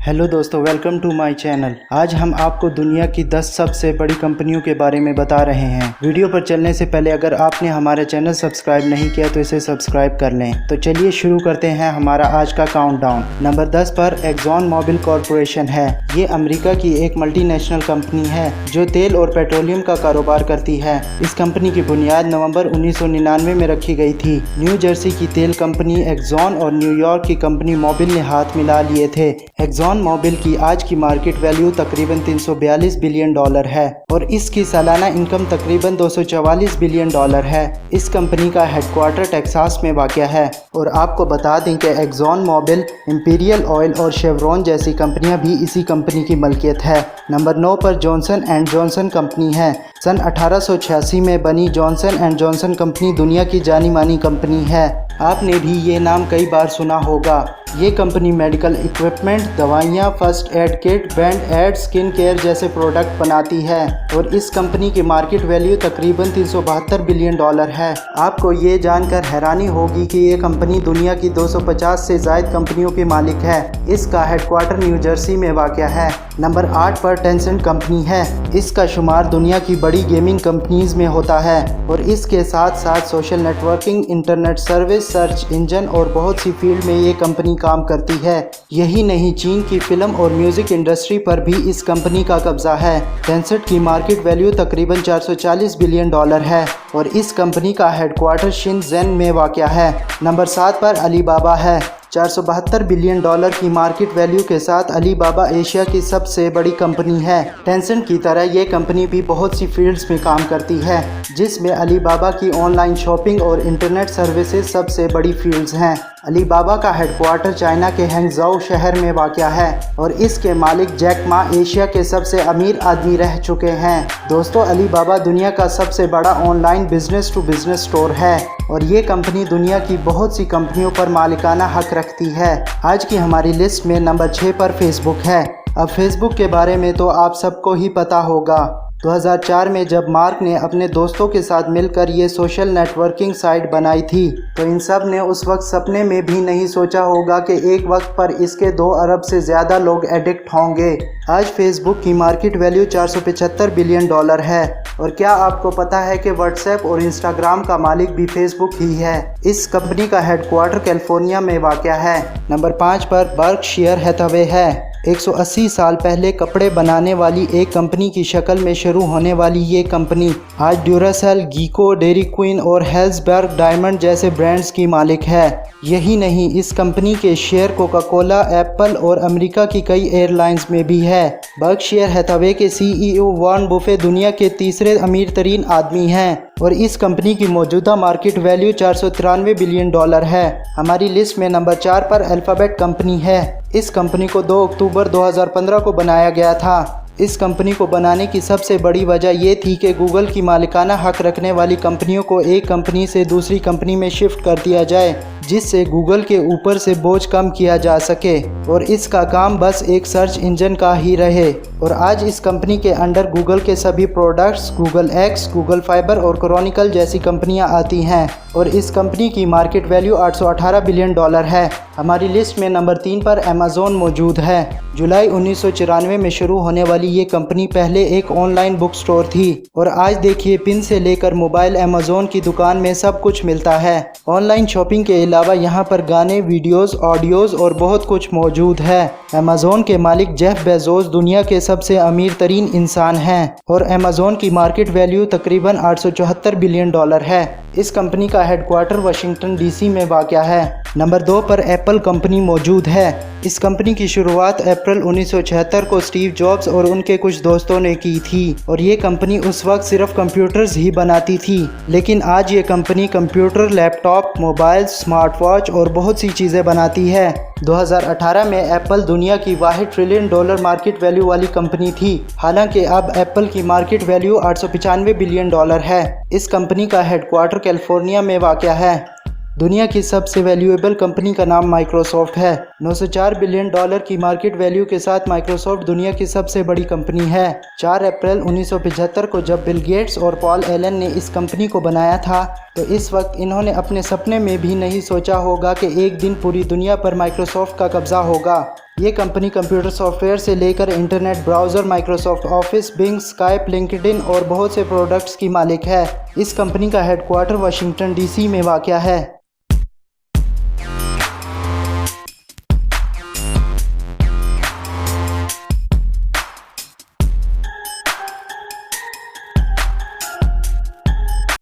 Hello दोस्तों, welcome to my channel. आज हम आपको दुनिया की 10 सबसे बड़ी कंपनियों के बारे में बता रहे हैं। वीडियो पर चलने से पहले अगर आपने हमारा चैनल सब्सक्राइब नहीं किया तो इसे सब्सक्राइब कर लें। तो चलिए शुरू करते हैं हमारा आज का काउंटडाउन। नंबर 10 पर एक्सॉन मोबिल कॉरपोरेशन है। ये अमेरिका की एक मल्टीनेशनल कंपनी है जो तेल और पेट्रोलियम का कारोबार करती है। इस कंपनी की बुनियाद नवंबर 1999 में रखी गई थी। न्यू जर्सी की तेल कंपनी एक्सॉन और न्यूयॉर्क की कंपनी मोबिल ने हाथ मिला लिए थे। एक्सॉन मोबिल की आज की मार्केट वैल्यू तकरीबन $342 बिलियन है और इसकी सालाना इनकम तकरीबन $244 बिलियन है। इस कंपनी का हेडक्वार्टर टेक्सास में वाक़या है और आपको बता दें कि एक्सॉन मोबिल, इंपीरियल ऑयल और शेवरॉन जैसी कंपनियां भी इसी कंपनी की मलकियत है। नंबर 9 पर जॉनसन एंड जॉनसन कंपनी है। सन 1886 में बनी जॉनसन एंड जॉनसन कंपनी दुनिया की जानी मानी कंपनी है। आपने भी ये नाम कई बार सुना होगा। ये कंपनी मेडिकल इक्विपमेंट, दवाइयाँ, first aid kit, band aid, skin care जैसे प्रोडक्ट बनाती है और इस कंपनी की मार्केट वैल्यू तकरीबन $372 बिलियन है। आपको ये जानकर हैरानी होगी कि ये कंपनी दुनिया की 250 से ज़ायद कंपनियों की मालिक है। इसका हेडक्वार्टर न्यू जर्सी में वाक़या है। नंबर 8 पर टेंसेंट कंपनी है। इसका शुमार दुनिया की बड़ी गेमिंग कंपनीज में होता है और इसके साथ साथ social networking, internet service, search engine और बहुत सी फील्ड में ये कंपनी काम करती है। यही नहीं, चीन की फिल्म और म्यूजिक इंडस्ट्री पर भी इस कंपनी का कब्जा है। टेंसेंट की मार्केट वैल्यू तकरीबन $440 बिलियन है और इस कंपनी का हेडक्वार्टर शिनजेन में वाक़या है। नंबर 7 पर अलीबाबा है। $472 बिलियन की मार्केट वैल्यू के साथ अलीबाबा एशिया की सबसे बड़ी कंपनी है। टेंसेंट की तरह ये कंपनी भी बहुत सी फील्ड्स में काम करती है, जिसमें अलीबाबा की ऑनलाइन शॉपिंग और इंटरनेट सर्विसेज सबसे बड़ी फील्ड्स हैं। अलीबाबा का हेडक्वार्टर चाइना के हैंगजाओ शहर में वाक़या है और इसके मालिक जैक मा एशिया के सबसे अमीर आदमी रह चुके हैं। दोस्तों, अलीबाबा दुनिया का सबसे बड़ा online business to business store है और ये कंपनी दुनिया की बहुत सी कंपनियों पर मालिकाना हक रखती है। आज की हमारी लिस्ट में नंबर 6 पर फेसबुक है। अब फेसबुक के बारे में तो आप सबको ही पता होगा। 2004 में जब मार्क ने अपने दोस्तों के साथ मिलकर ये सोशल नेटवर्किंग साइट बनाई थी तो इन सब ने उस वक्त सपने में भी नहीं सोचा होगा कि एक वक्त पर इसके 2 अरब से ज़्यादा लोग एडिक्ट होंगे। आज फेसबुक की मार्केट वैल्यू $475 बिलियन है और क्या आपको पता है कि व्हाट्सएप और इंस्टाग्राम का मालिक भी फेसबुक ही है। इस कंपनी का हेडक्वार्टर कैलिफोर्निया में वाक़या है। नंबर 5 पर बर्कशायर हैथवे है। 180 साल पहले कपड़े बनाने वाली एक कंपनी की शक्ल में शुरू होने वाली ये कंपनी आज ड्यूरासेल, गीको, डेयरी क्वीन और हेल्सबर्ग डायमंड जैसे ब्रांड्स की मालिक है। यही नहीं, इस कंपनी के शेयर कोका कोला, एप्पल और अमेरिका की कई एयरलाइंस में भी है। बर्कशायर हैथवे के CEO वॉरेन बफेट दुनिया के तीसरे अमीर तरीन आदमी हैं और इस कंपनी की मौजूदा मार्केट वैल्यू $493 बिलियन है। हमारी लिस्ट में नंबर 4 पर अल्फ़ाबेट कंपनी है। इस कंपनी को 2 अक्टूबर 2015 को बनाया गया था। इस कंपनी को बनाने की सबसे बड़ी वजह ये थी कि गूगल की मालिकाना हक रखने वाली कंपनियों को एक कंपनी से दूसरी कंपनी में शिफ्ट कर दिया जाए, जिससे गूगल के ऊपर से बोझ कम किया जा सके और इसका काम बस एक सर्च इंजन का ही रहे। और आज इस कंपनी के अंडर गूगल के सभी products, Google x, Google fibre और क्रॉनिकल जैसी कंपनियां आती हैं और इस कंपनी की मार्केट वैल्यू $818 बिलियन है। हमारी लिस्ट में नंबर 3 पर अमेज़ॉन मौजूद है। जुलाई 1994 में शुरू होने वाली ये कंपनी पहले एक ऑनलाइन बुक स्टोर थी और आज देखिए, पिन से लेकर मोबाइल अमेज़ॉन की दुकान में सब कुछ मिलता है। ऑनलाइन शॉपिंग के अलावा यहाँ पर गाने, वीडियोस, ऑडियोज़ और बहुत कुछ मौजूद है। अमेज़ॉन के मालिक जेफ बेजोस दुनिया के सबसे अमीर तरीन इंसान हैं और अमेज़ॉन की मार्केट वैल्यू तकरीबन $874 बिलियन है। इस कंपनी का हेडक्वार्टर वाशिंगटन DC में वाक़या है। नंबर 2 पर एप्पल कंपनी मौजूद है। इस कंपनी की शुरुआत अप्रैल 1976 को स्टीव जॉब्स और उनके कुछ दोस्तों ने की थी और ये कंपनी उस वक्त सिर्फ कंप्यूटर्स ही बनाती थी, लेकिन आज ये company computer, laptop, mobile, smart watch और बहुत सी चीज़ें बनाती है। 2018 में एप्पल दुनिया की $1 ट्रिलियन मार्केट वैल्यू वाली कंपनी थी। हालांकि अब एप्पल की मार्केट वैल्यू $895 बिलियन है। इस कंपनी का हेडक्वार्टर कैलिफोर्निया में वाक़या है। दुनिया की सबसे वैल्यूएबल कंपनी का नाम माइक्रोसॉफ्ट है। $904 बिलियन की मार्केट वैल्यू के साथ माइक्रोसॉफ्ट दुनिया की सबसे बड़ी कंपनी है। 4 अप्रैल 1975 को जब बिल गेट्स और पॉल एलन ने इस कंपनी को बनाया था तो इस वक्त इन्होंने अपने सपने में भी नहीं सोचा होगा कि एक दिन पूरी दुनिया पर माइक्रोसॉफ्ट का कब्जा होगा। ये कंपनी कंप्यूटर सॉफ्टवेयर से लेकर internet browser, Microsoft Office, Bing, Skype, LinkedIn और बहुत से प्रोडक्ट्स की मालिक है। इस कंपनी का हेडक्वार्टर वाशिंगटन DC में वाक़या है।